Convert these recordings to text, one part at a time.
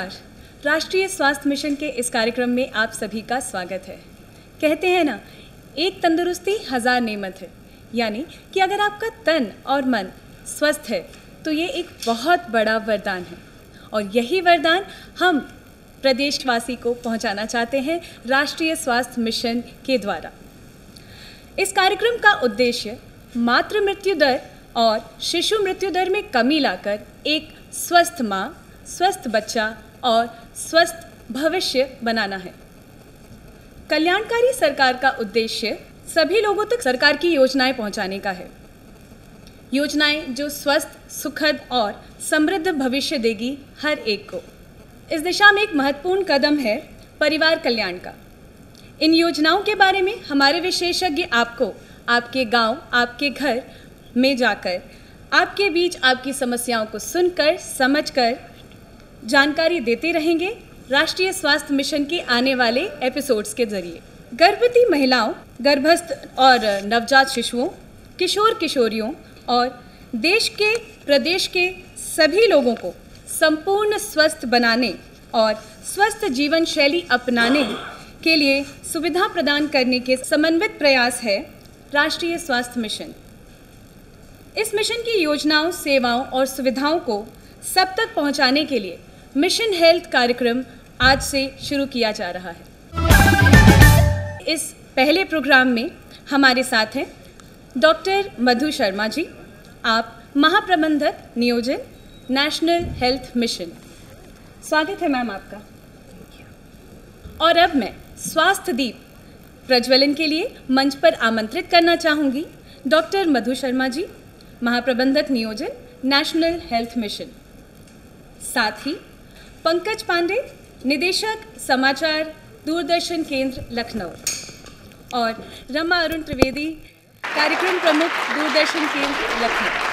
नमस्कार। राष्ट्रीय स्वास्थ्य मिशन के इस कार्यक्रम में आप सभी का स्वागत है। कहते हैं ना, एक तंदुरुस्ती हजार नेमत है, यानी कि अगर आपका तन और मन स्वस्थ है तो ये एक बहुत बड़ा वरदान है और यही वरदान हम प्रदेशवासी को पहुंचाना चाहते हैं राष्ट्रीय स्वास्थ्य मिशन के द्वारा। इस कार्यक्रम का उद्देश्य मातृ मृत्यु दर और शिशु मृत्यु दर में कमी लाकर एक स्वस्थ माँ, स्वस्थ बच्चा और स्वस्थ भविष्य बनाना है। कल्याणकारी सरकार का उद्देश्य सभी लोगों तक सरकार की योजनाएं पहुंचाने का है। योजनाएं जो स्वस्थ, सुखद और समृद्ध भविष्य देगी हर एक को। इस दिशा में एक महत्वपूर्ण कदम है परिवार कल्याण का। इन योजनाओं के बारे में हमारे विशेषज्ञ आपको आपके गांव, आपके घर में जाकर आपके बीच आपकी समस्याओं को सुनकर, समझकर जानकारी देते रहेंगे राष्ट्रीय स्वास्थ्य मिशन के आने वाले एपिसोड्स के जरिए। गर्भवती महिलाओं, गर्भस्थ और नवजात शिशुओं, किशोर किशोरियों और देश के प्रदेश के सभी लोगों को संपूर्ण स्वस्थ बनाने और स्वस्थ जीवन शैली अपनाने के लिए सुविधा प्रदान करने के समन्वित प्रयास है राष्ट्रीय स्वास्थ्य मिशन। इस मिशन की योजनाओं, सेवाओं और सुविधाओं को सब तक पहुंचाने के लिए मिशन हेल्थ कार्यक्रम आज से शुरू किया जा रहा है। इस पहले प्रोग्राम में हमारे साथ हैं डॉक्टर मधु शर्मा जी। आप महाप्रबंधक नियोजन, नेशनल हेल्थ मिशन। स्वागत है मैम आपका। और अब मैं स्वास्थ्य दीप प्रज्वलन के लिए मंच पर आमंत्रित करना चाहूँगी डॉक्टर मधु शर्मा जी, महाप्रबंधक नियोजन, नेशनल हेल्थ मिशन। साथ ही पंकज पांडे, निदेशक समाचार, दूरदर्शन केंद्र लखनऊ, और रमा अरुण त्रिवेदी, कार्यक्रम प्रमुख, दूरदर्शन केंद्र लखनऊ।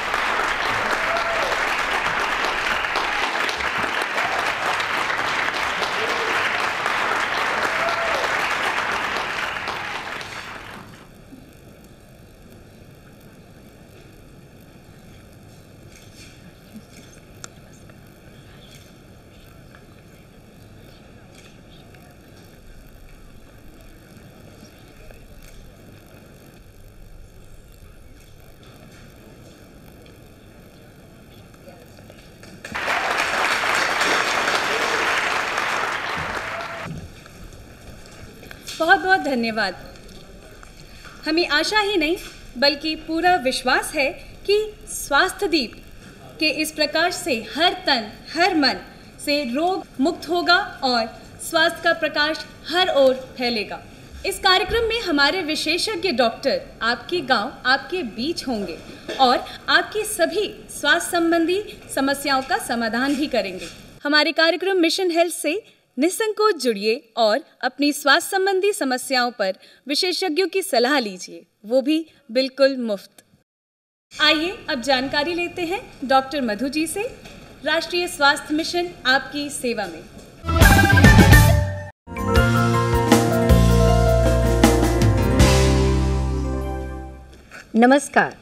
बहुत बहुत धन्यवाद। हमें आशा ही नहीं बल्कि पूरा विश्वास है कि स्वास्थ्य दीप के इस प्रकाश से हर तन, हर मन से रोग मुक्त होगा और स्वास्थ्य का प्रकाश हर ओर फैलेगा। इस कार्यक्रम में हमारे विशेषज्ञ डॉक्टर आपके गांव, आपके बीच होंगे और आपकी सभी स्वास्थ्य संबंधी समस्याओं का समाधान भी करेंगे। हमारे कार्यक्रम मिशन हेल्थ से निसंकोच जुड़िए और अपनी स्वास्थ्य संबंधी समस्याओं पर विशेषज्ञों की सलाह लीजिए, वो भी बिल्कुल मुफ्त। आइए अब जानकारी लेते हैं डॉक्टर मधु जी से। राष्ट्रीय स्वास्थ्य मिशन आपकी सेवा में। नमस्कार।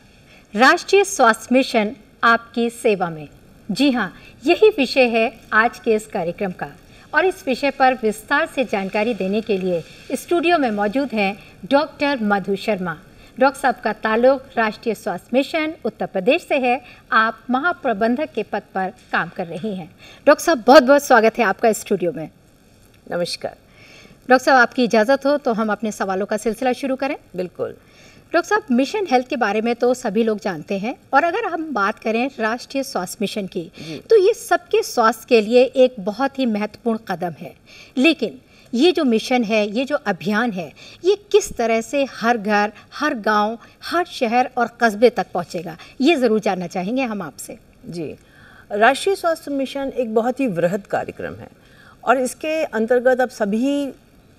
राष्ट्रीय स्वास्थ्य मिशन आपकी सेवा में। जी हाँ, यही विषय है आज के इस कार्यक्रम का और इस विषय पर विस्तार से जानकारी देने के लिए स्टूडियो में मौजूद हैं डॉक्टर मधु शर्मा। डॉक्टर साहब का ताल्लुक राष्ट्रीय स्वास्थ्य मिशन उत्तर प्रदेश से है। आप महाप्रबंधक के पद पर काम कर रही हैं। डॉक्टर साहब, बहुत बहुत स्वागत है आपका स्टूडियो में। नमस्कार। डॉक्टर साहब, आपकी इजाज़त हो तो हम अपने सवालों का सिलसिला शुरू करें। बिल्कुल। डॉक्टर साहब, मिशन हेल्थ के बारे में तो सभी लोग जानते हैं और अगर हम बात करें राष्ट्रीय स्वास्थ्य मिशन की तो ये सबके स्वास्थ्य के लिए एक बहुत ही महत्वपूर्ण कदम है। लेकिन ये जो मिशन है, ये जो अभियान है, ये किस तरह से हर घर, हर गांव, हर शहर और कस्बे तक पहुंचेगा, ये ज़रूर जानना चाहेंगे हम आपसे। जी, राष्ट्रीय स्वास्थ्य मिशन एक बहुत ही वृहद कार्यक्रम है और इसके अंतर्गत अब सभी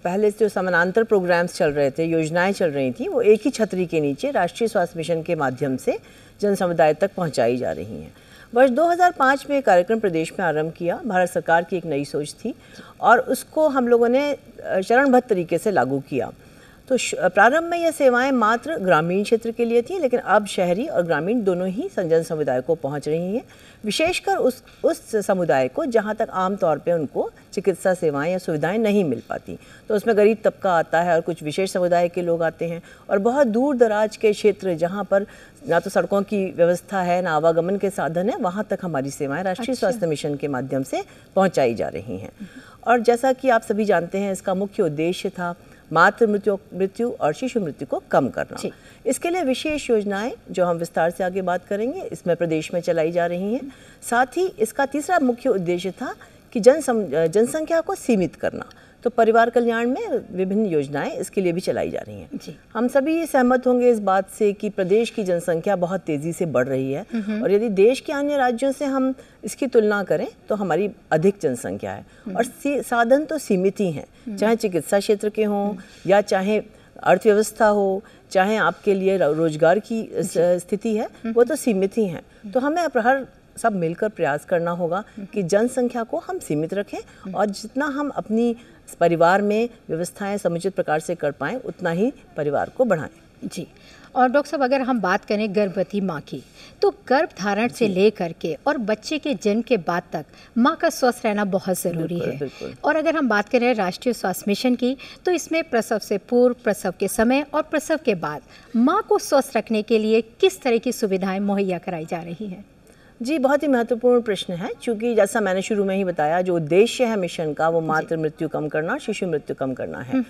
पहले जो समानांतर प्रोग्राम्स चल रहे थे, योजनाएं चल रही थी, वो एक ही छतरी के नीचे राष्ट्रीय स्वास्थ्य मिशन के माध्यम से जन समुदाय तक पहुंचाई जा रही हैं। वर्ष 2005 में कार्यक्रम प्रदेश में आरंभ किया। भारत सरकार की एक नई सोच थी और उसको हम लोगों ने चरणबद्ध तरीके से लागू किया। तो प्रारंभ में यह सेवाएं मात्र ग्रामीण क्षेत्र के लिए थी, लेकिन अब शहरी और ग्रामीण दोनों ही जन समुदाय को पहुंच रही हैं, विशेषकर उस समुदाय को जहां तक आमतौर पे उनको चिकित्सा सेवाएं या सुविधाएं नहीं मिल पाती। तो उसमें गरीब तबका आता है और कुछ विशेष समुदाय के लोग आते हैं, और बहुत दूर दराज के क्षेत्र जहाँ पर ना तो सड़कों की व्यवस्था है, ना आवागमन के साधन है, वहाँ तक हमारी सेवाएं राष्ट्रीय स्वास्थ्य मिशन के माध्यम से पहुँचाई जा रही हैं। और जैसा कि आप सभी जानते हैं, इसका मुख्य उद्देश्य था मातृ मृत्यु और शिशु मृत्यु को कम करना। इसके लिए विशेष योजनाएं, जो हम विस्तार से आगे बात करेंगे, इसमें प्रदेश में चलाई जा रही हैं। साथ ही इसका तीसरा मुख्य उद्देश्य था कि जनसंख्या को सीमित करना। तो परिवार कल्याण में विभिन्न योजनाएं इसके लिए भी चलाई जा रही हैं। हम सभी सहमत होंगे इस बात से कि प्रदेश की जनसंख्या बहुत तेज़ी से बढ़ रही है, और यदि देश के अन्य राज्यों से हम इसकी तुलना करें तो हमारी अधिक जनसंख्या है, और साधन तो सीमित ही हैं, चाहे चिकित्सा क्षेत्र के हों या चाहे अर्थव्यवस्था हो, चाहे आपके लिए रोजगार की स्थिति है, वो तो सीमित ही हैं। तो हमें हर सब मिलकर प्रयास करना होगा कि जनसंख्या को हम सीमित रखें, और जितना हम अपनी परिवार में व्यवस्थाएं समुचित प्रकार से कर पाएं, उतना ही परिवार को बढ़ाएं। जी। और डॉक्टर साहब, अगर हम बात करें गर्भवती माँ की, तो गर्भधारण से लेकर के और बच्चे के जन्म के बाद तक माँ का स्वस्थ रहना बहुत ज़रूरी है। और अगर हम बात करें राष्ट्रीय स्वास्थ्य मिशन की, तो इसमें प्रसव से पूर्व, प्रसव के समय और प्रसव के बाद माँ को स्वस्थ रखने के लिए किस तरह की सुविधाएं मुहैया कराई जा रही हैं? जी, बहुत ही महत्वपूर्ण प्रश्न है, क्योंकि जैसा मैंने शुरू में ही बताया, जो उद्देश्य है मिशन का वो मातृ मृत्यु कम करना और शिशु मृत्यु कम करना है।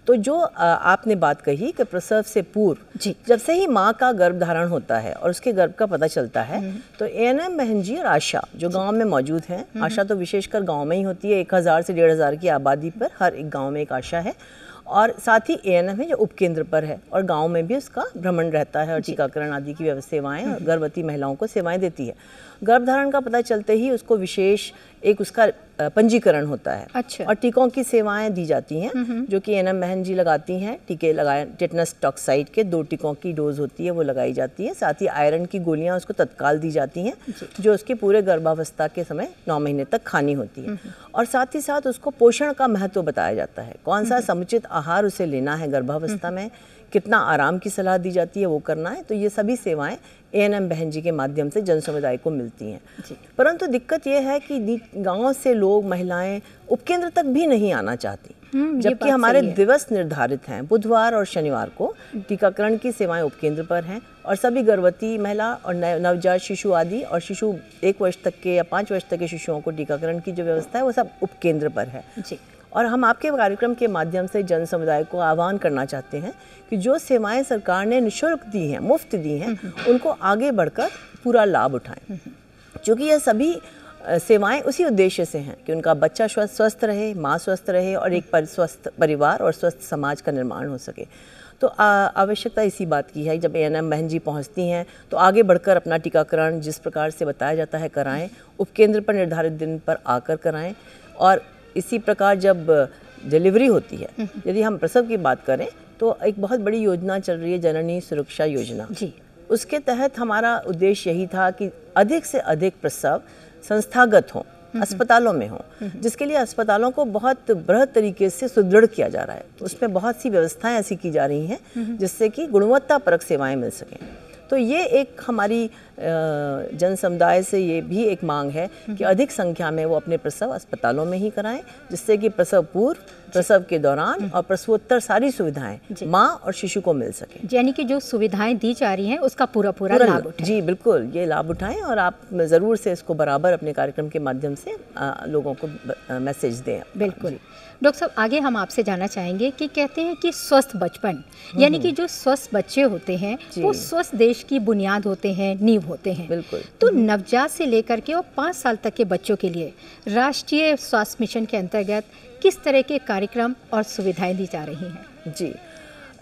तो जो आपने बात कही कि प्रसव से पूर्व जब से ही माँ का गर्भधारण होता है और उसके गर्भ का पता चलता है, तो ANM बहन जी और आशा जो गांव में मौजूद हैं, आशा तो विशेषकर गांव में ही होती है, 1000 से 1500 की आबादी पर हर एक गाँव में एक आशा है, और साथ ही ANM है जो उपकेंद्र पर है, और गांव में भी उसका भ्रमण रहता है और टीकाकरण आदि की सेवाएं और गर्भवती महिलाओं को सेवाएं देती है। गर्भधारण का पता चलते ही उसको विशेष एक उसका पंजीकरण होता है। अच्छा। और टीकों की सेवाएं दी जाती हैं, जो कि ANM बहन जी लगाती हैं। टीके लगाए, टेटनस टॉक्साइड के 2 टीकों की डोज होती है, वो लगाई जाती है। साथ ही आयरन की गोलियां उसको तत्काल दी जाती हैं, जो उसके पूरे गर्भावस्था के समय 9 महीने तक खानी होती है। और साथ ही साथ उसको पोषण का महत्व बताया जाता है, कौन सा समुचित आहार उसे लेना है गर्भावस्था में, कितना आराम की सलाह दी जाती है वो करना है। तो ये सभी सेवाएं ANM बहन जी के माध्यम से जन समुदाय को मिलती हैं। परंतु दिक्कत ये है कि गांव से लोग, महिलाएं उपकेंद्र तक भी नहीं आना चाहती, जबकि हमारे दिवस निर्धारित हैं, बुधवार और शनिवार को टीकाकरण की सेवाएं उपकेंद्र पर हैं, और सभी गर्भवती महिला और नवजात शिशु आदि और शिशु 1 वर्ष तक के या 5 वर्ष तक के शिशुओं को टीकाकरण की जो व्यवस्था है वो सब उपकेंद्र पर है। और हम आपके कार्यक्रम के माध्यम से जन समुदाय को आह्वान करना चाहते हैं कि जो सेवाएं सरकार ने निःशुल्क दी हैं, मुफ्त दी हैं, उनको आगे बढ़कर पूरा लाभ उठाएं, क्योंकि ये सभी सेवाएं उसी उद्देश्य से हैं कि उनका बच्चा स्वस्थ रहे, माँ स्वस्थ रहे, और एक स्वस्थ परिवार और स्वस्थ समाज का निर्माण हो सके। तो आवश्यकता इसी बात की है, जब ANM बहन जी पहुँचती हैं तो आगे बढ़कर अपना टीकाकरण जिस प्रकार से बताया जाता है कराएं, उपकेंद्र पर निर्धारित दिन पर आकर कराएं। और इसी प्रकार जब डिलीवरी होती है, यदि हम प्रसव की बात करें, तो एक बहुत बड़ी योजना चल रही है, जननी सुरक्षा योजना। उसके तहत हमारा उद्देश्य यही था कि अधिक से अधिक प्रसव संस्थागत हों, अस्पतालों में हों, जिसके लिए अस्पतालों को बहुत बृहद तरीके से सुदृढ़ किया जा रहा है। उसमें बहुत सी व्यवस्थाएं ऐसी की जा रही हैं जिससे कि गुणवत्तापरक सेवाएं मिल सकें। तो ये एक हमारी जन समुदाय से ये भी एक मांग है कि अधिक संख्या में वो अपने प्रसव अस्पतालों में ही कराएं, जिससे कि प्रसव पूर्व, प्रसव के दौरान और प्रसवोत्तर सारी सुविधाएं माँ और शिशु को मिल सकें। यानी कि जो सुविधाएं दी जा रही हैं उसका पूरा लाभ उठाएं। जी बिल्कुल, ये लाभ उठाएं, और आप ज़रूर से इसको बराबर अपने कार्यक्रम के माध्यम से लोगों को मैसेज दें। बिल्कुल। डॉक्टर साहब, आगे हम आपसे जानना चाहेंगे कि कहते हैं कि स्वस्थ बचपन, यानी कि जो स्वस्थ बच्चे होते हैं वो स्वस्थ देश की बुनियाद होते हैं, नींव होते हैं। बिल्कुल। तो नवजात से लेकर के और 5 साल तक के बच्चों के लिए राष्ट्रीय स्वास्थ्य मिशन के अंतर्गत किस तरह के कार्यक्रम और सुविधाएं दी जा रही हैं? जी,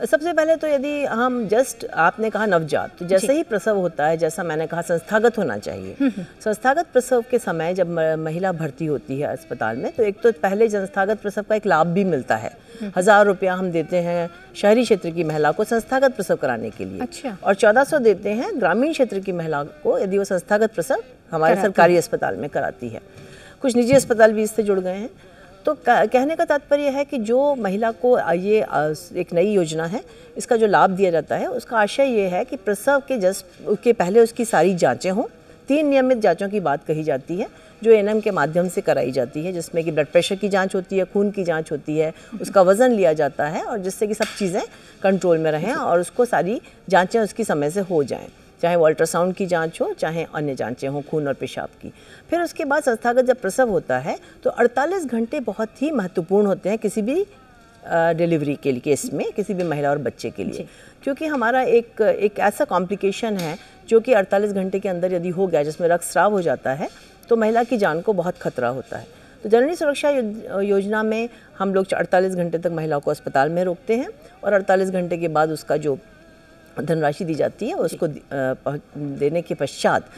सबसे पहले तो यदि हम आपने कहा नवजात, तो जैसे ही प्रसव होता है, जैसा मैंने कहा संस्थागत होना चाहिए। संस्थागत प्रसव के समय जब महिला भर्ती होती है अस्पताल में, तो एक तो पहले संस्थागत प्रसव का एक लाभ भी मिलता है। 1000 रुपया हम देते हैं शहरी क्षेत्र की महिला को संस्थागत प्रसव कराने के लिए। अच्छा। और 1400 देते हैं ग्रामीण क्षेत्र की महिला को, यदि वो संस्थागत प्रसव हमारे सरकारी अस्पताल में कराती है। कुछ निजी अस्पताल भी इससे जुड़ गए हैं। तो कहने का तात्पर्य है कि जो महिला को ये एक नई योजना है, इसका जो लाभ दिया जाता है, उसका आशय ये है कि प्रसव के उसके पहले उसकी सारी जांचें हों। 3 नियमित जांचों की बात कही जाती है जो एएनएम के माध्यम से कराई जाती है, जिसमें कि ब्लड प्रेशर की जांच होती है, खून की जांच होती है, उसका वज़न लिया जाता है, और जिससे कि सब चीज़ें कंट्रोल में रहें और उसको सारी जांचें उसकी समय से हो जाएं, चाहे वो अल्ट्रासाउंड की जांच हो, चाहे अन्य जांचें हों खून और पेशाब की। फिर उसके बाद संस्थागत जब प्रसव होता है तो 48 घंटे बहुत ही महत्वपूर्ण होते हैं किसी भी डिलीवरी के लिए, केस में, किसी भी महिला और बच्चे के लिए, क्योंकि हमारा एक ऐसा कॉम्प्लिकेशन है जो कि 48 घंटे के अंदर यदि हो गया, जिसमें रक्तस्राव हो जाता है, तो महिला की जान को बहुत खतरा होता है। तो जननी सुरक्षा योजना में हम लोग 48 घंटे तक महिला को अस्पताल में रोकते हैं और 48 घंटे के बाद उसका जो धनराशि दी जाती है उसको देने के पश्चात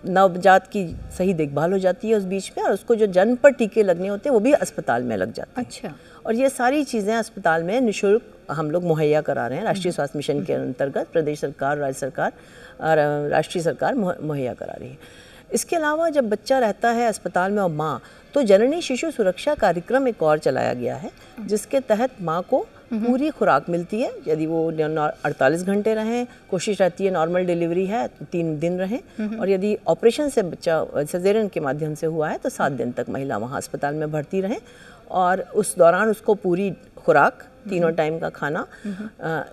नवजात की सही देखभाल हो जाती है उस बीच में, और उसको जो जन्म पर टीके लगने होते हैं वो भी अस्पताल में लग जाते हैं। अच्छा। और ये सारी चीज़ें अस्पताल में निःशुल्क हम लोग मुहैया करा रहे हैं। राष्ट्रीय स्वास्थ्य मिशन के अंतर्गत प्रदेश सरकार, राज्य सरकार और राष्ट्रीय सरकार मुहैया करा रही है। इसके अलावा जब बच्चा रहता है अस्पताल में और माँ, तो जननी शिशु सुरक्षा कार्यक्रम एक और चलाया गया है, जिसके तहत माँ को पूरी खुराक मिलती है। यदि वो 48 घंटे रहें, कोशिश रहती है नॉर्मल डिलीवरी है तो 3 दिन रहें, और यदि ऑपरेशन से बच्चा सिजेरियन के माध्यम से हुआ है तो 7 दिन तक महिला वहाँ अस्पताल में भर्ती रहें, और उस दौरान उसको पूरी खुराक, तीनों टाइम का खाना,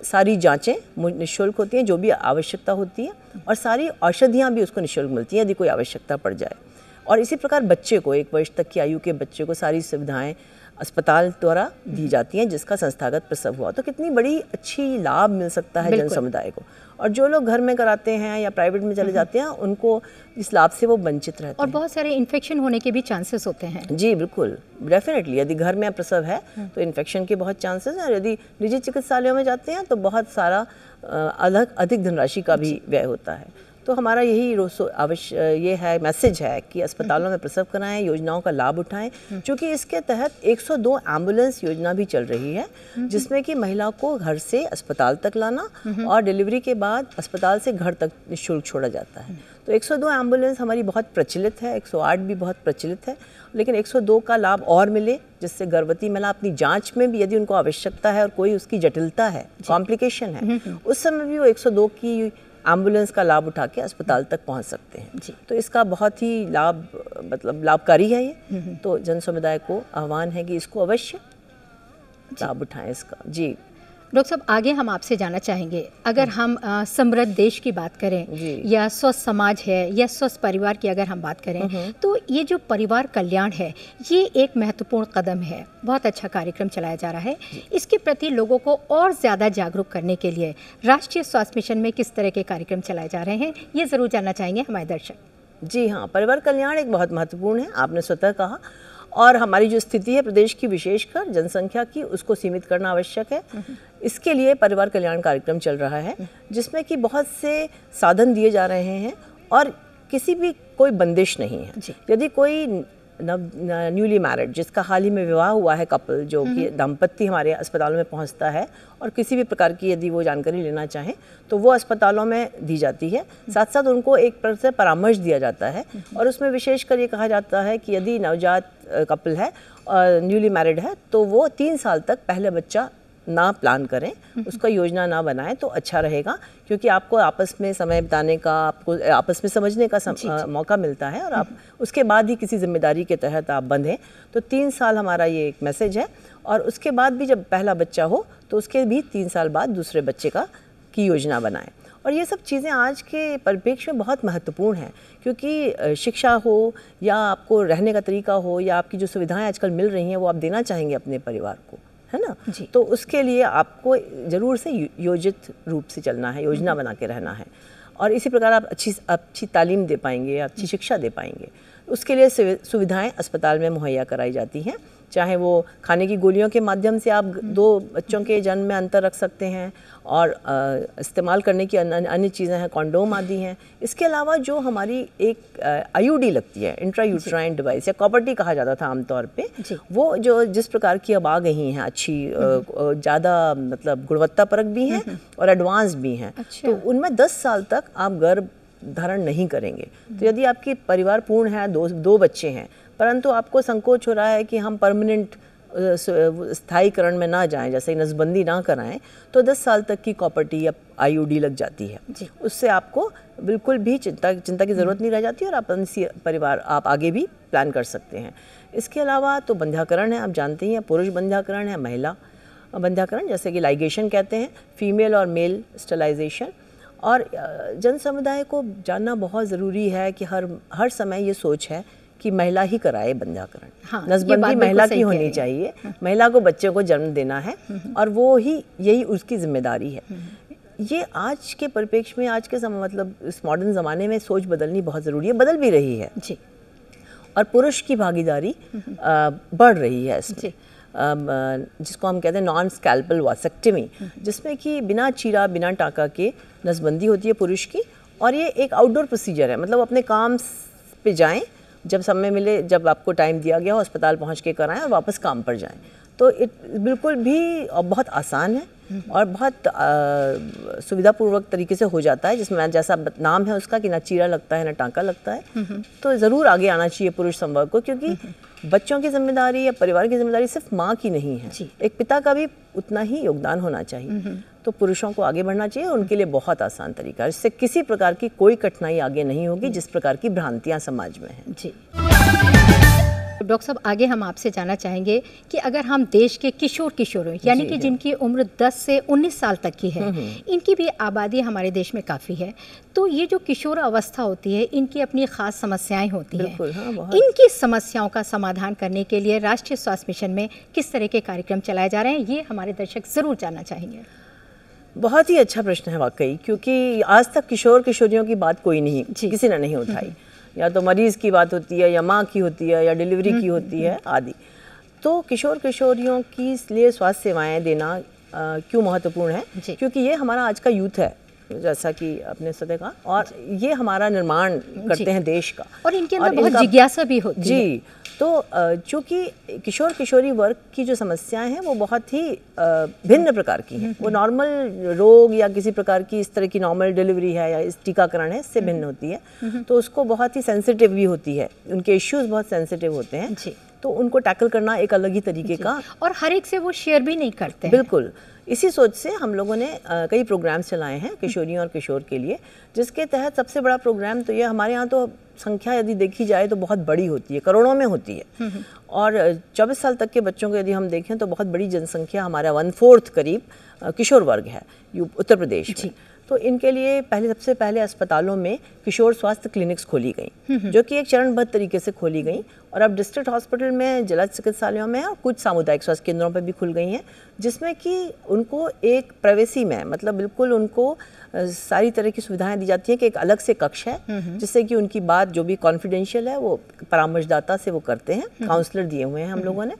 सारी जांचें निःशुल्क होती हैं जो भी आवश्यकता होती है, और सारी औषधियाँ भी उसको निःशुल्क मिलती हैं यदि कोई आवश्यकता पड़ जाए। और इसी प्रकार बच्चे को, 1 वर्ष तक की आयु के बच्चे को सारी सुविधाएं अस्पताल द्वारा दी जाती हैं जिसका संस्थागत प्रसव हुआ। तो कितनी बड़ी अच्छी लाभ मिल सकता है जन समुदाय को। और जो लोग घर में कराते हैं या प्राइवेट में चले जाते हैं, उनको इस लाभ से वो वंचित रहते हैं। और बहुत सारे इन्फेक्शन होने के भी चांसेस होते हैं। जी बिल्कुल, डेफिनेटली। यदि घर में प्रसव है तो इन्फेक्शन के बहुत चांसेस हैं, और यदि निजी चिकित्सालयों में जाते हैं तो बहुत सारा अधिक धनराशि का भी व्यय होता है। तो हमारा यही ये है, मैसेज है कि अस्पतालों में प्रसव कराएं, योजनाओं का लाभ उठाएं, क्योंकि इसके तहत 102 एम्बुलेंस योजना भी चल रही है, जिसमें कि महिला को घर से अस्पताल तक लाना और डिलीवरी के बाद अस्पताल से घर तक निःशुल्क छोड़ा जाता है। तो 102 एम्बुलेंस हमारी बहुत प्रचलित है, 108 भी बहुत प्रचलित है, लेकिन 102 का लाभ और मिले, जिससे गर्भवती महिला अपनी जांच में भी यदि उनको आवश्यकता है और कोई उसकी जटिलता है, कॉम्प्लिकेशन है, उस समय भी वो 102 की एम्बुलेंस का लाभ उठा के अस्पताल तक पहुंच सकते हैं। जी। तो इसका बहुत ही लाभकारी है ये। तो जन समुदाय को आह्वान है कि इसको अवश्य लाभ उठाएं इसका। जी डॉक्टर साहब, आगे हम आपसे जानना चाहेंगे, अगर हम समृद्ध देश की बात करें या स्वस्थ समाज है या स्वस्थ परिवार की अगर हम बात करें, तो ये जो परिवार कल्याण है ये एक महत्वपूर्ण कदम है। बहुत अच्छा कार्यक्रम चलाया जा रहा है। इसके प्रति लोगों को और ज़्यादा जागरूक करने के लिए राष्ट्रीय स्वास्थ्य मिशन में किस तरह के कार्यक्रम चलाए जा रहे हैं, ये ज़रूर जानना चाहेंगे हमारे दर्शक। जी हाँ, परिवार कल्याण एक बहुत महत्वपूर्ण है, आपने स्वतः कहा। और हमारी जो स्थिति है प्रदेश की, विशेषकर जनसंख्या की, उसको सीमित करना आवश्यक है। इसके लिए परिवार कल्याण कार्यक्रम चल रहा है, जिसमें कि बहुत से साधन दिए जा रहे हैं और किसी भी कोई बंदिश नहीं है। यदि कोई न्यूली मैरिड, जिसका हाल ही में विवाह हुआ है कपल, जो कि दंपत्ति हमारे अस्पतालों में पहुंचता है और किसी भी प्रकार की यदि वो जानकारी लेना चाहें तो वो अस्पतालों में दी जाती है। साथ साथ उनको एक प्रकार से परामर्श दिया जाता है, और उसमें विशेषकर ये कहा जाता है कि यदि नवजात कपल है और न्यूली मैरिड है तो वो 3 साल तक पहले बच्चा ना प्लान करें, उसका योजना ना बनाएं तो अच्छा रहेगा, क्योंकि आपको आपस में समय बिताने का, आपको आपस में समझने का मौका मिलता है, और आप उसके बाद ही किसी जिम्मेदारी के तहत आप बंधें। तो 3 साल हमारा ये एक मैसेज है। और उसके बाद भी जब पहला बच्चा हो तो उसके भी 3 साल बाद दूसरे बच्चे की योजना बनाएं। और ये सब चीज़ें आज के परिप्रेक्ष्य में बहुत महत्वपूर्ण हैं, क्योंकि शिक्षा हो या आपको रहने का तरीका हो या आपकी जो सुविधाएं आजकल मिल रही हैं वो आप देना चाहेंगे अपने परिवार को, है ना। तो उसके लिए आपको ज़रूर से योजित रूप से चलना है, योजना बना के रहना है, और इसी प्रकार आप अच्छी तालीम दे पाएंगे, अच्छी शिक्षा दे पाएंगे। उसके लिए सुविधाएं अस्पताल में मुहैया कराई जाती हैं, चाहे वो खाने की गोलियों के माध्यम से आप 2 बच्चों के जन्म में अंतर रख सकते हैं, और इस्तेमाल करने की अन्य चीज़ें हैं, कॉन्डोम आदि हैं। इसके अलावा जो हमारी एक आईयूडी लगती है, इंट्रा यूट्राइन डिवाइस, या कॉपर्टी कहा जाता था आमतौर पे, वो जो जिस प्रकार की अब आ गई हैं, अच्छी ज़्यादा गुणवत्तापरक भी हैं और एडवांस भी हैं। तो उनमें 10 साल तक आप गर्भ धारण नहीं करेंगे। तो यदि आपकी परिवार पूर्ण है, 2 बच्चे हैं, परंतु आपको संकोच हो रहा है कि हम परमानेंट स्थायीकरण में ना जाएं, जैसे नसबंदी ना कराएं, तो 10 साल तक की कॉपर्टी या IUD लग जाती है। उससे आपको बिल्कुल भी चिंता की ज़रूरत नहीं रह जाती और आप परिवार आप आगे भी प्लान कर सकते हैं। इसके अलावा तो बंध्याकरण है, आप जानते ही हैं, पुरुष बंध्याकरण है, महिला बंध्याकरण, जैसे कि लाइगेशन कहते हैं, फीमेल और मेल स्टरलाइजेशन। और जन समुदाय को जानना बहुत ज़रूरी है कि हर समय ये सोच है कि महिला ही कराए बंध्याकरण। हाँ, नसबंदी महिला की होनी चाहिए। महिला को बच्चे को जन्म देना है और वो ही यही उसकी जिम्मेदारी है। ये आज के परिप्रेक्ष्य में, आज के समय मतलब इस मॉडर्न ज़माने में सोच बदलनी बहुत ज़रूरी है, बदल भी रही है जी। और पुरुष की भागीदारी बढ़ रही है इसमें, जिसको हम कहते हैं नॉन स्कैल्पल वासेक्टमी, जिसमें कि बिना चीरा बिना टाका के नसबंदी होती है पुरुष की। और ये एक आउटडोर प्रोसीजर है, मतलब अपने काम पे जाएं, जब समय मिले, जब आपको टाइम दिया गया हो, अस्पताल पहुंच के कराएं और वापस काम पर जाएं। तो बिल्कुल भी बहुत आसान है और बहुत सुविधापूर्वक तरीके से हो जाता है, जिसमें जैसा नाम है उसका कि ना चीरा लगता है ना टाँका लगता है। तो ज़रूर आगे आना चाहिए पुरुष संवर्ग को, क्योंकि बच्चों की जिम्मेदारी या परिवार की जिम्मेदारी सिर्फ माँ की नहीं है, एक पिता का भी उतना ही योगदान होना चाहिए। तो पुरुषों को आगे बढ़ना चाहिए, उनके लिए बहुत आसान तरीका है, इससे किसी प्रकार की कोई कठिनाई आगे नहीं होगी जिस प्रकार की भ्रांतियाँ समाज में हैं। जी डॉक्टर साहब, आगे हम आपसे जानना चाहेंगे कि अगर हम देश के किशोरों यानी कि जिनकी उम्र 10 से 19 साल तक की है, इनकी भी आबादी हमारे देश में काफ़ी है, तो ये जो किशोर अवस्था होती है, इनकी अपनी ख़ास समस्याएं होती हैं। हाँ, इनकी समस्याओं का समाधान करने के लिए राष्ट्रीय स्वास्थ्य मिशन में किस तरह के कार्यक्रम चलाए जा रहे हैं, ये हमारे दर्शक ज़रूर जानना चाहेंगे। बहुत ही अच्छा प्रश्न है वाकई, क्योंकि आज तक किशोर किशोरियों की बात कोई नहीं, किसी ने नहीं उठाई। या तो मरीज़ की बात होती है, या माँ की होती है, या डिलीवरी की होती है आदि। तो किशोर किशोरियों की लिए स्वास्थ्य सेवाएं देना क्यों महत्वपूर्ण है? क्योंकि ये हमारा आज का यूथ है, जैसा कि अपने सतह का, और ये हमारा निर्माण करते हैं देश का, और इनके अंदर बहुत जिज्ञासा भी होती है। जी, तो चूँकि किशोर किशोरी वर्ग की जो समस्याएं हैं वो बहुत ही भिन्न प्रकार की हैं। वो नॉर्मल रोग या किसी प्रकार की इस तरह की नॉर्मल डिलीवरी है या इस टीकाकरण है, इससे भिन्न होती है। तो उसको बहुत ही सेंसिटिव भी होती है, उनके इश्यूज बहुत सेंसिटिव होते हैं, तो उनको टैकल करना एक अलग ही तरीके का, और हर एक से वो शेयर भी नहीं करते। बिल्कुल, इसी सोच से हम लोगों ने कई प्रोग्राम्स चलाए हैं किशोरियों और किशोर के लिए, जिसके तहत सबसे बड़ा प्रोग्राम तो ये, हमारे यहाँ तो संख्या यदि देखी जाए तो बहुत बड़ी होती है, करोड़ों में होती है। और 24 साल तक के बच्चों को यदि हम देखें तो बहुत बड़ी जनसंख्या, हमारा 1/4 करीब किशोर वर्ग है उत्तर प्रदेश में। तो इनके लिए सबसे पहले अस्पतालों में किशोर स्वास्थ्य क्लिनिक्स खोली गई, जो कि एक चरणबद्ध तरीके से खोली गई, और अब डिस्ट्रिक्ट हॉस्पिटल में, जिला चिकित्सालयों में और कुछ सामुदायिक स्वास्थ्य केंद्रों पर भी खुल गई हैं, जिसमें कि उनको एक प्राइवेसी में, मतलब बिल्कुल उनको सारी तरह की सुविधाएं दी जाती हैं कि एक अलग से कक्ष है, जिससे कि उनकी बात जो भी कॉन्फिडेंशियल है वो परामर्शदाता से वो करते हैं। काउंसलर दिए हुए हैं हम लोगों ने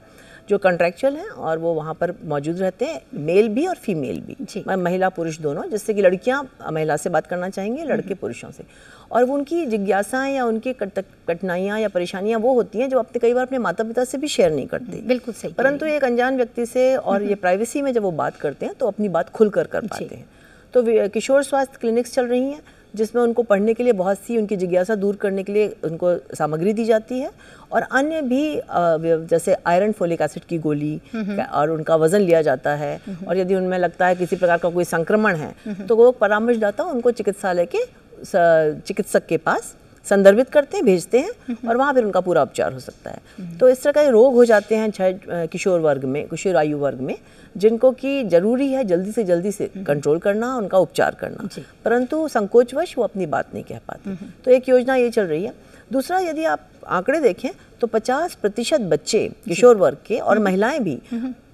जो कॉन्ट्रैक्चुअल हैं, और वो वहाँ पर मौजूद रहते हैं, मेल भी और फीमेल भी, महिला पुरुष दोनों, जिससे कि लड़कियाँ महिला से बात करना चाहेंगी, लड़के पुरुषों से। और वो उनकी जिज्ञासाएं या उनकी कठिनाइयाँ या परेशानियाँ वो होती हैं जो अपने कई बार अपने माता पिता से भी शेयर नहीं करते। बिल्कुल सही। परंतु एक अनजान व्यक्ति से और ये प्राइवेसी में जब वो बात करते हैं तो अपनी बात खुल कर पाते हैं। तो किशोर स्वास्थ्य क्लिनिक्स चल रही हैं, जिसमें उनको पढ़ने के लिए बहुत सी, उनकी जिज्ञासा दूर करने के लिए उनको सामग्री दी जाती है, और अन्य भी जैसे आयरन फोलिक एसिड की गोली, और उनका वज़न लिया जाता है, और यदि उनमें लगता है किसी प्रकार का कोई संक्रमण है तो वो परामर्शदाता उनको चिकित्सालय के चिकित्सक के पास संदर्भित करते हैं, भेजते हैं, और वहाँ फिर उनका पूरा उपचार हो सकता है। तो इस तरह के रोग हो जाते हैं किशोर वर्ग में, किशोर आयु वर्ग में, जिनको कि जरूरी है जल्दी से कंट्रोल करना, उनका उपचार करना, परंतु संकोचवश वो अपनी बात नहीं कह पाते। तो एक योजना ये चल रही है। दूसरा, यदि आप आंकड़े देखें तो 50% बच्चे किशोर वर्ग के और महिलाएं भी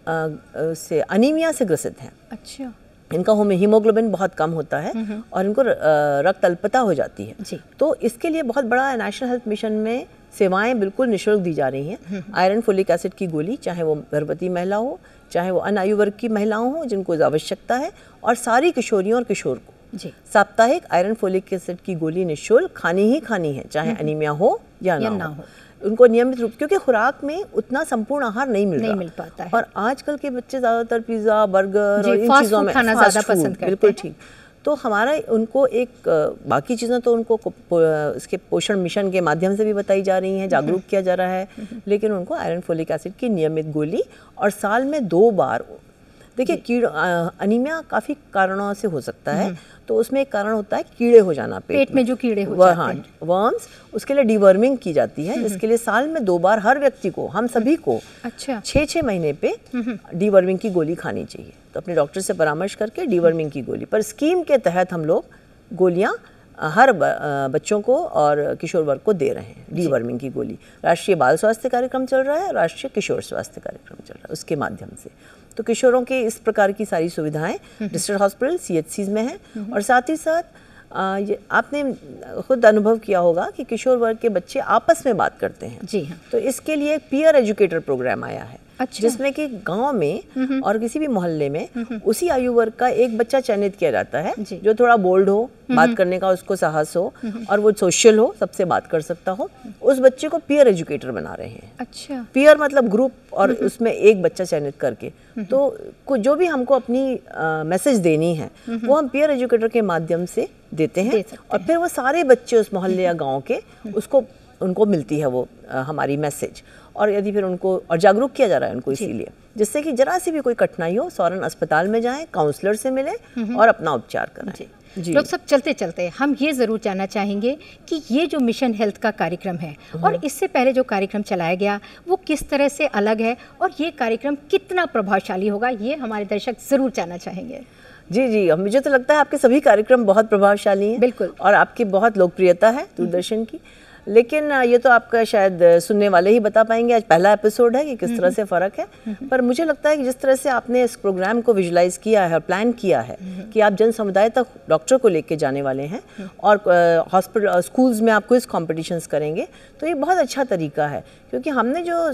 से अनीमिया से ग्रसित हैं। अच्छा। इनका हीमोग्लोबिन बहुत कम होता है और इनको रक्त अल्पता हो जाती है। तो इसके लिए बहुत बड़ा नेशनल हेल्थ मिशन में सेवाएं बिल्कुल निःशुल्क दी जा रही हैं। आयरन फोलिक एसिड की गोली, चाहे वो गर्भवती महिला हो, चाहे वो अन्य आयु वर्ग की महिलाओं हो जिनको आवश्यकता है, और सारी किशोरियों और किशोर को साप्ताहिक आयरन फोलिक एसिड की गोली निःशुल्क खानी ही खानी है, चाहे अनीमिया हो या ना हो। उनको नियमित रूप, क्योंकि खुराक में उतना संपूर्ण आहार नहीं मिल पाता है, और आजकल के बच्चे ज़्यादातर पिज़्ज़ा, बर्गर और इन चीज़ों में खाना ज़्यादा पसंद करते हैं। बिल्कुल ठीक। तो हमारा उनको एक बाकी चीज़ें तो उनको इसके पोषण मिशन के माध्यम से भी बताई जा रही हैं, जागरूक किया जा रहा है, लेकिन उनको आयरन फोलिक एसिड की नियमित गोली और साल में 2 बार, देखिए अनीमिया काफ़ी कारणों से हो सकता है, तो उसमें एक कारण होता है कीड़े हो जाना पेट में जो कीड़े हो जाते हैं, वर्म्स, उसके लिए डीवर्मिंग की जाती है, जिसके लिए साल में 2 बार हर व्यक्ति को, हम सभी को 6-6 महीने पे डीवर्मिंग की गोली खानी चाहिए। तो अपने डॉक्टर से परामर्श करके डीवर्मिंग की गोली, पर स्कीम के तहत हम लोग गोलियां हर बच्चों को और किशोर वर्ग को दे रहे हैं डीवर्मिंग की गोली। राष्ट्रीय बाल स्वास्थ्य कार्यक्रम चल रहा है, राष्ट्रीय किशोर स्वास्थ्य कार्यक्रम चल रहा है, उसके माध्यम से तो किशोरों के इस प्रकार की सारी सुविधाएं डिस्ट्रिक्ट हॉस्पिटल CHCs में हैं। और साथ ही साथ ये आपने खुद अनुभव किया होगा कि किशोर वर्ग के बच्चे आपस में बात करते हैं। जी हाँ। तो इसके लिए एक पीयर एजुकेटर प्रोग्राम आया है। अच्छा। जिसमें कि गांव में और किसी भी मोहल्ले में उसी आयु वर्ग का एक बच्चा चयनित किया जाता है जो थोड़ा बोल्ड हो, बात करने का उसको साहस हो और वो सोशल हो, सबसे बात कर सकता हो। उस बच्चे को पीयर एजुकेटर बना रहे हैं। अच्छा। पीयर मतलब ग्रुप, और उसमें एक बच्चा चयनित करके, तो जो भी हमको अपनी मैसेज देनी है वो हम पीयर एजुकेटर के माध्यम से देते हैं और फिर वो सारे बच्चे उस मोहल्ले या गाँव के उनको मिलती है वो हमारी मैसेज। और यदि फिर उनको और जागरूक किया जा रहा है उनको इसीलिए, जिससे कि जरा सी भी कोई कठिनाई हो सौरन अस्पताल में जाएं, काउंसलर से मिलें और अपना उपचार कराएं। डॉक्टर साहब, चलते चलते हम ये ज़रूर जानना चाहेंगे कि ये जो मिशन हेल्थ का कार्यक्रम है और इससे पहले जो कार्यक्रम चलाया गया वो किस तरह से अलग है और ये कार्यक्रम कितना प्रभावशाली होगा, ये हमारे दर्शक ज़रूर जानना चाहेंगे। जी, मुझे तो लगता है आपके सभी कार्यक्रम बहुत प्रभावशाली हैं। बिल्कुल। और आपकी बहुत लोकप्रियता है दूरदर्शन की, लेकिन ये तो आपका शायद सुनने वाले ही बता पाएंगे। आज पहला एपिसोड है कि किस तरह से फ़र्क है, पर मुझे लगता है कि जिस तरह से आपने इस प्रोग्राम को विजुलाइज किया है और प्लान किया है कि आप जन समुदाय तक डॉक्टर को लेके जाने वाले हैं और हॉस्पिटल स्कूल्स में आप क्विज कॉम्पिटिशन्स करेंगे, तो ये बहुत अच्छा तरीका है। क्योंकि हमने जो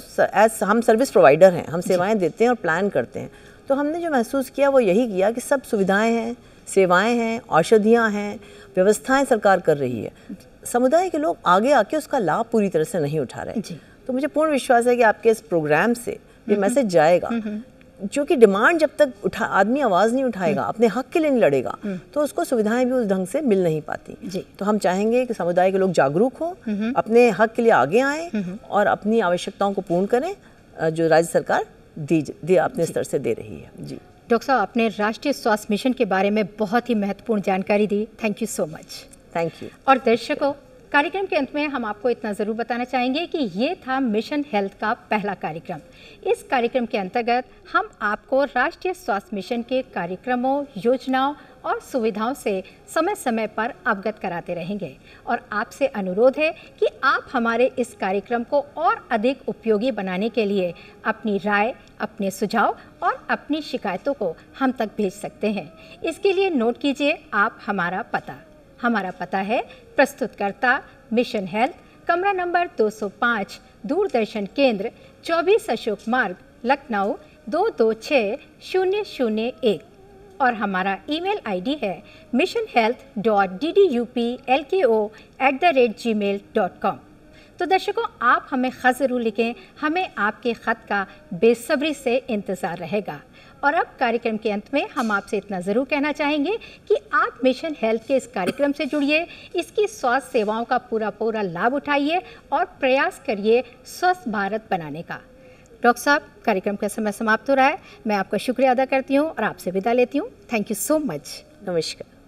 हम सर्विस प्रोवाइडर हैं, हम सेवाएँ देते हैं और प्लान करते हैं, तो हमने जो महसूस किया वो यही किया कि सब सुविधाएँ हैं, सेवाएँ हैं, औषधियाँ हैं, व्यवस्थाएँ सरकार कर रही है, समुदाय के लोग आगे आके उसका लाभ पूरी तरह से नहीं उठा रहे। तो मुझे पूर्ण विश्वास है कि आपके इस प्रोग्राम से ये मैसेज जाएगा, क्योंकि डिमांड जब तक आदमी आवाज़ नहीं उठाएगा, अपने हक के लिए नहीं लड़ेगा, तो उसको सुविधाएं भी उस ढंग से मिल नहीं पाती। तो हम चाहेंगे कि समुदाय के लोग जागरूक हों, अपने हक के लिए आगे आएँ और अपनी आवश्यकताओं को पूर्ण करें जो राज्य सरकार अपने स्तर से दे रही है। जी डॉक्टर साहब, आपने राष्ट्रीय स्वास्थ्य मिशन के बारे में बहुत ही महत्वपूर्ण जानकारी दी। Thank you so much. Thank you. और दर्शकों, कार्यक्रम के अंत में हम आपको इतना ज़रूर बताना चाहेंगे कि ये था मिशन हेल्थ का पहला कार्यक्रम। इस कार्यक्रम के अंतर्गत हम आपको राष्ट्रीय स्वास्थ्य मिशन के कार्यक्रमों, योजनाओं और सुविधाओं से समय समय पर अवगत कराते रहेंगे और आपसे अनुरोध है कि आप हमारे इस कार्यक्रम को और अधिक उपयोगी बनाने के लिए अपनी राय, अपने सुझाव और अपनी शिकायतों को हम तक भेज सकते हैं। इसके लिए नोट कीजिए आप हमारा पता है प्रस्तुतकर्ता मिशन हेल्थ, कमरा नंबर 205, दूरदर्शन केंद्र, 24 अशोक मार्ग, लखनऊ 226001 और हमारा ईमेल आईडी है missionhealth.ddupLko@gmail.com। तो दर्शकों, आप हमें ख़त ज़रूर लिखें, हमें आपके ख़त का बेसब्री से इंतज़ार रहेगा। और अब कार्यक्रम के अंत में हम आपसे इतना ज़रूर कहना चाहेंगे कि आप मिशन हेल्थ के इस कार्यक्रम से जुड़िए, इसकी स्वास्थ्य सेवाओं का पूरा लाभ उठाइए और प्रयास करिए स्वस्थ भारत बनाने का। डॉक्टर साहब, कार्यक्रम का समय समाप्त हो रहा है। मैं आपका शुक्रिया अदा करती हूँ और आपसे विदा लेती हूँ। Thank you so much. नमस्कार।